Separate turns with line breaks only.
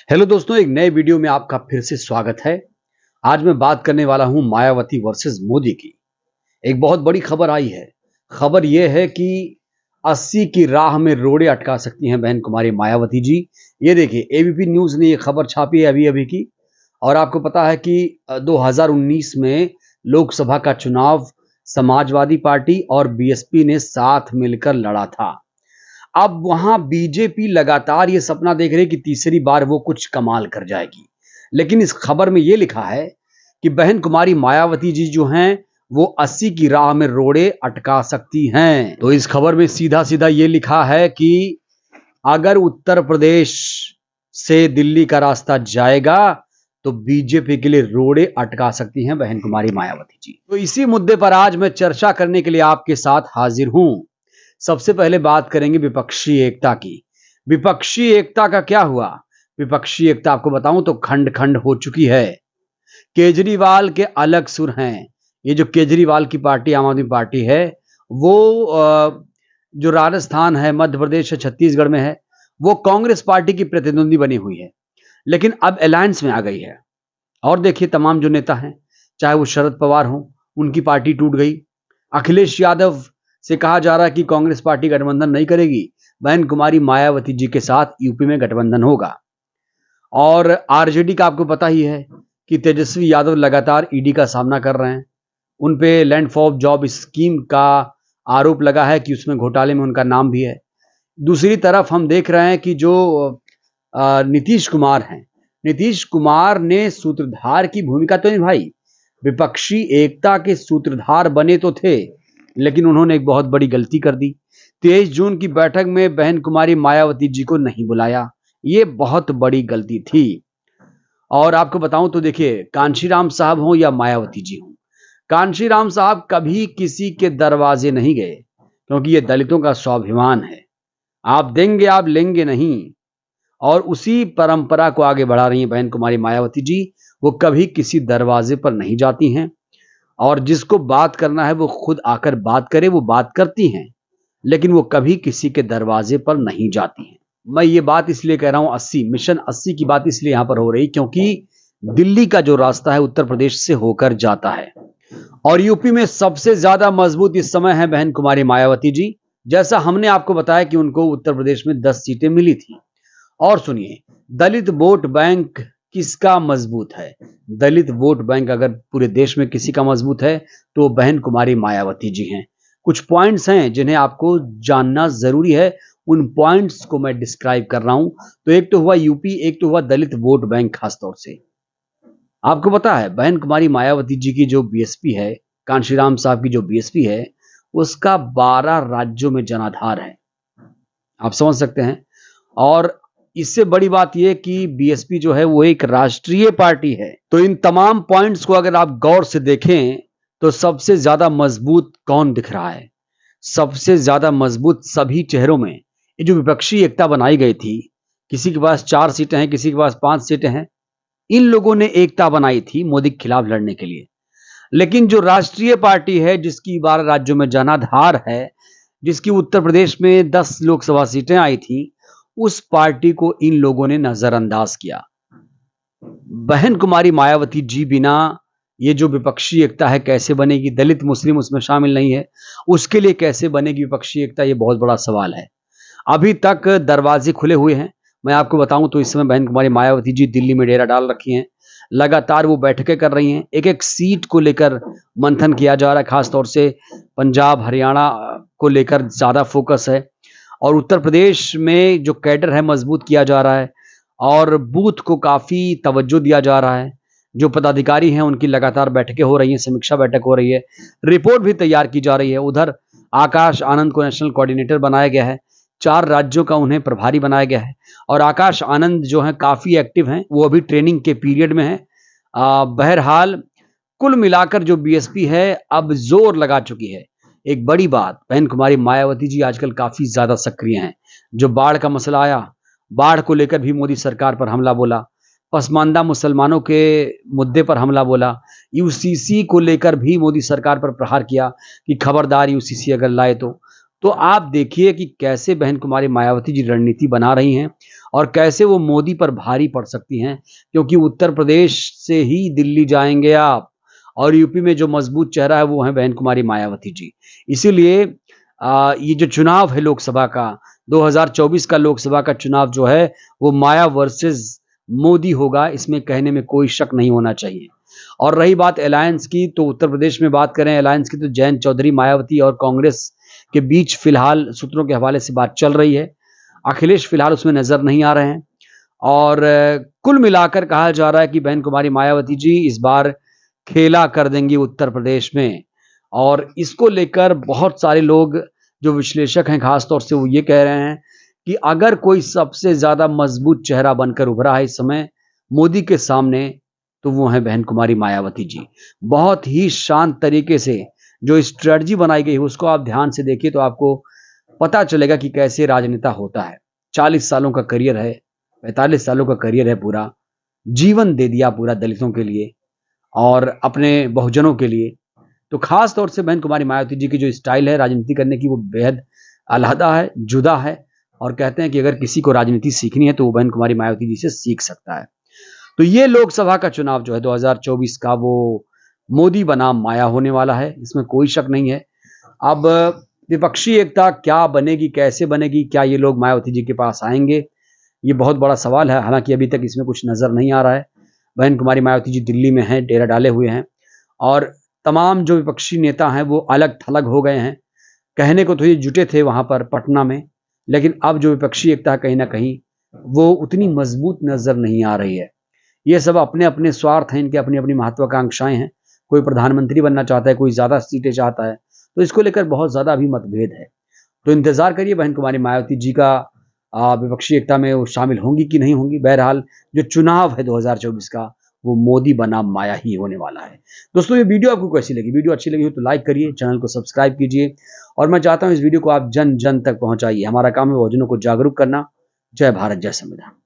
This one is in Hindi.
हेलो दोस्तों, एक नए वीडियो में आपका फिर से स्वागत है। आज मैं बात करने वाला हूं मायावती वर्सेस मोदी की। एक बहुत बड़ी खबर आई है। खबर यह है कि 80 की राह में रोड़े अटका सकती हैं बहन कुमारी मायावती जी। ये देखिए, एबीपी न्यूज ने ये खबर छापी है अभी अभी की। और आपको पता है कि 2019 में लोकसभा का चुनाव समाजवादी पार्टी और बीएसपी ने साथ मिलकर लड़ा था। अब वहां बीजेपी लगातार ये सपना देख रही है कि तीसरी बार वो कुछ कमाल कर जाएगी। लेकिन इस खबर में ये लिखा है कि बहन कुमारी मायावती जी जो हैं वो 80 की राह में रोड़े अटका सकती हैं। तो इस खबर में सीधा सीधा ये लिखा है कि अगर उत्तर प्रदेश से दिल्ली का रास्ता जाएगा तो बीजेपी के लिए रोड़े अटका सकती हैं बहन कुमारी मायावती जी। तो इसी मुद्दे पर आज मैं चर्चा करने के लिए आपके साथ हाजिर हूं। सबसे पहले बात करेंगे विपक्षी एकता की। विपक्षी एकता का क्या हुआ? विपक्षी एकता आपको बताऊं तो खंड खंड हो चुकी है। केजरीवाल के अलग सुर हैं। ये जो केजरीवाल की पार्टी आम आदमी पार्टी है वो जो राजस्थान है, मध्य प्रदेश है, छत्तीसगढ़ में है, वो कांग्रेस पार्टी की प्रतिद्वंदी बनी हुई है, लेकिन अब अलायंस में आ गई है। और देखिए, तमाम जो नेता हैं, चाहे वो शरद पवार हो, उनकी पार्टी टूट गई। अखिलेश यादव से कहा जा रहा है कि कांग्रेस पार्टी गठबंधन नहीं करेगी, बहन कुमारी मायावती जी के साथ यूपी में गठबंधन होगा। और आरजेडी का आपको पता ही है कि तेजस्वी यादव लगातार ईडी का सामना कर रहे हैं। उन पे लैंड फॉर जॉब स्कीम का आरोप लगा है कि उसमें घोटाले में उनका नाम भी है। दूसरी तरफ हम देख रहे हैं कि जो नीतीश कुमार हैं, नीतीश कुमार ने सूत्रधार की भूमिका तो निभाई। विपक्षी एकता के सूत्रधार बने तो थे, लेकिन उन्होंने एक बहुत बड़ी गलती कर दी। 23 जून की बैठक में बहन कुमारी मायावती जी को नहीं बुलाया। ये बहुत बड़ी गलती थी। और आपको बताऊं तो देखिए, कांशीराम साहब हो या मायावती जी हो, कांशीराम साहब कभी किसी के दरवाजे नहीं गए, क्योंकि ये दलितों का स्वाभिमान है। आप देंगे, आप लेंगे नहीं। और उसी परंपरा को आगे बढ़ा रही हैं बहन कुमारी मायावती जी। वो कभी किसी दरवाजे पर नहीं जाती हैं, और जिसको बात करना है वो खुद आकर बात करे, वो बात करती हैं, लेकिन वो कभी किसी के दरवाजे पर नहीं जाती हैं। मैं ये बात इसलिए कह रहा हूं, 80 मिशन 80 की बात इसलिए यहां पर हो रही क्योंकि दिल्ली का जो रास्ता है उत्तर प्रदेश से होकर जाता है, और यूपी में सबसे ज्यादा मजबूत इस समय है बहन कुमारी मायावती जी। जैसा हमने आपको बताया कि उनको उत्तर प्रदेश में 10 सीटें मिली थी। और सुनिए, दलित वोट बैंक किसका मजबूत है? दलित वोट बैंक अगर पूरे देश में किसी का मजबूत है तो बहन कुमारी मायावती जी हैं। कुछ पॉइंट्स हैं जिन्हें आपको जानना जरूरी है। उन पॉइंट्स को मैं डिस्क्राइब कर रहा हूं। तो एक तो हुआ यूपी, एक तो हुआ दलित वोट बैंक। खासतौर से आपको पता है बहन कुमारी मायावती जी की जो बीएसपी है, कांशीराम साहब की जो बीएसपी है, उसका 12 राज्यों में जनाधार है। आप समझ सकते हैं। और इससे बड़ी बात यह कि बीएसपी जो है वो एक राष्ट्रीय पार्टी है। तो इन तमाम पॉइंट्स को अगर आप गौर से देखें तो सबसे ज्यादा मजबूत कौन दिख रहा है? सबसे ज्यादा मजबूत सभी चेहरों में ये जो विपक्षी एकता बनाई गई थी, किसी के पास 4 सीटें हैं, किसी के पास 5 सीटें हैं, इन लोगों ने एकता बनाई थी मोदी के खिलाफ लड़ने के लिए। लेकिन जो राष्ट्रीय पार्टी है, जिसकी 12 राज्यों में जनाधार है, जिसकी उत्तर प्रदेश में 10 लोकसभा सीटें आई थी, उस पार्टी को इन लोगों ने नजरअंदाज किया। बहन कुमारी मायावती जी बिना ये जो विपक्षी एकता है कैसे बनेगी? दलित मुस्लिम उसमें शामिल नहीं है, उसके लिए कैसे बनेगी विपक्षी एकता? ये बहुत बड़ा सवाल है। अभी तक दरवाजे खुले हुए हैं। मैं आपको बताऊं तो इस समय बहन कुमारी मायावती जी दिल्ली में डेरा डाल रखी हैं। लगातार वो बैठकें कर रही हैं। एक एक सीट को लेकर मंथन किया जा रहा है। खासतौर से पंजाब हरियाणा को लेकर ज्यादा फोकस है, और उत्तर प्रदेश में जो कैडर है मजबूत किया जा रहा है, और बूथ को काफी तवज्जो दिया जा रहा है। जो पदाधिकारी हैं उनकी लगातार बैठकें हो रही हैं, समीक्षा बैठक हो रही है, रिपोर्ट भी तैयार की जा रही है। उधर आकाश आनंद को नेशनल कोऑर्डिनेटर बनाया गया है। 4 राज्यों का उन्हें प्रभारी बनाया गया है, और आकाश आनंद जो है काफी एक्टिव हैं, वो अभी ट्रेनिंग के पीरियड में है। बहरहाल कुल मिलाकर जो बीएसपी है अब जोर लगा चुकी है। एक बड़ी बात, बहन कुमारी मायावती जी आजकल काफी ज्यादा सक्रिय हैं। जो बाढ़ का मसला आया, बाढ़ को लेकर भी मोदी सरकार पर हमला बोला, पसमानदा मुसलमानों के मुद्दे पर हमला बोला, यूसीसी को लेकर भी मोदी सरकार पर प्रहार किया कि खबरदार यूसीसी अगर लाए तो आप देखिए कि कैसे बहन कुमारी मायावती जी रणनीति बना रही हैं। और कैसे वो मोदी पर भारी पड़ सकती हैं, क्योंकि उत्तर प्रदेश से ही दिल्ली जाएंगे आप, और यूपी में जो मजबूत चेहरा है वो है बहन कुमारी मायावती जी। इसीलिए ये जो चुनाव है लोकसभा का, 2024 का लोकसभा का चुनाव जो है वो माया वर्सेस मोदी होगा, इसमें कहने में कोई शक नहीं होना चाहिए। और रही बात अलायंस की, तो उत्तर प्रदेश में बात करें अलायंस की, तो जयंत चौधरी, मायावती और कांग्रेस के बीच फिलहाल सूत्रों के हवाले से बात चल रही है। अखिलेश फिलहाल उसमें नजर नहीं आ रहे हैं, और कुल मिलाकर कहा जा रहा है कि बहन कुमारी मायावती जी इस बार खेला कर देंगी उत्तर प्रदेश में। और इसको लेकर बहुत सारे लोग जो विश्लेषक हैं खासतौर से वो ये कह रहे हैं कि अगर कोई सबसे ज्यादा मजबूत चेहरा बनकर उभरा है इस समय मोदी के सामने, तो वो है बहन कुमारी मायावती जी। बहुत ही शांत तरीके से जो स्ट्रेटजी बनाई गई है उसको आप ध्यान से देखिए तो आपको पता चलेगा कि कैसे राजनेता होता है। 40 सालों का करियर है, 45 सालों का करियर है, पूरा जीवन दे दिया पूरा दलितों के लिए और अपने बहुजनों के लिए। तो खास तौर से बहन कुमारी मायावती जी की जो स्टाइल है राजनीति करने की वो बेहद अलहदा है, जुदा है, और कहते हैं कि अगर किसी को राजनीति सीखनी है तो वो बहन कुमारी मायावती जी से सीख सकता है। तो ये लोकसभा का चुनाव जो है 2024 का, वो मोदी बनाम माया होने वाला है, इसमें कोई शक नहीं है। अब विपक्षी एकता क्या बनेगी, कैसे बनेगी, क्या ये लोग मायावती जी के पास आएंगे, ये बहुत बड़ा सवाल है। हालांकि अभी तक इसमें कुछ नजर नहीं आ रहा है। बहन कुमारी मायावती जी दिल्ली में हैं, डेरा डाले हुए हैं, और तमाम जो विपक्षी नेता हैं वो अलग थलग हो गए हैं। कहने को तो ये जुटे थे वहां पर पटना में, लेकिन अब जो विपक्षी एकता कहीं ना कहीं वो उतनी मजबूत नजर नहीं आ रही है। ये सब अपने अपने स्वार्थ हैं, इनके अपनी अपनी महत्वाकांक्षाएं हैं। कोई प्रधानमंत्री बनना चाहता है, कोई ज्यादा सीटें चाहता है, तो इसको लेकर बहुत ज्यादा अभी मतभेद है। तो इंतजार करिए बहन कुमारी मायावती जी का विपक्षी एकता में वो शामिल होंगी कि नहीं होंगी। बहरहाल जो चुनाव है 2024 का वो मोदी बनाम माया ही होने वाला है। दोस्तों ये वीडियो आपको कैसी लगी? वीडियो अच्छी लगी हो तो लाइक करिए, चैनल को सब्सक्राइब कीजिए, और मैं चाहता हूं इस वीडियो को आप जन जन तक पहुंचाइए। हमारा काम है बहुजनों को जागरूक करना। जय भारत, जय संविधान।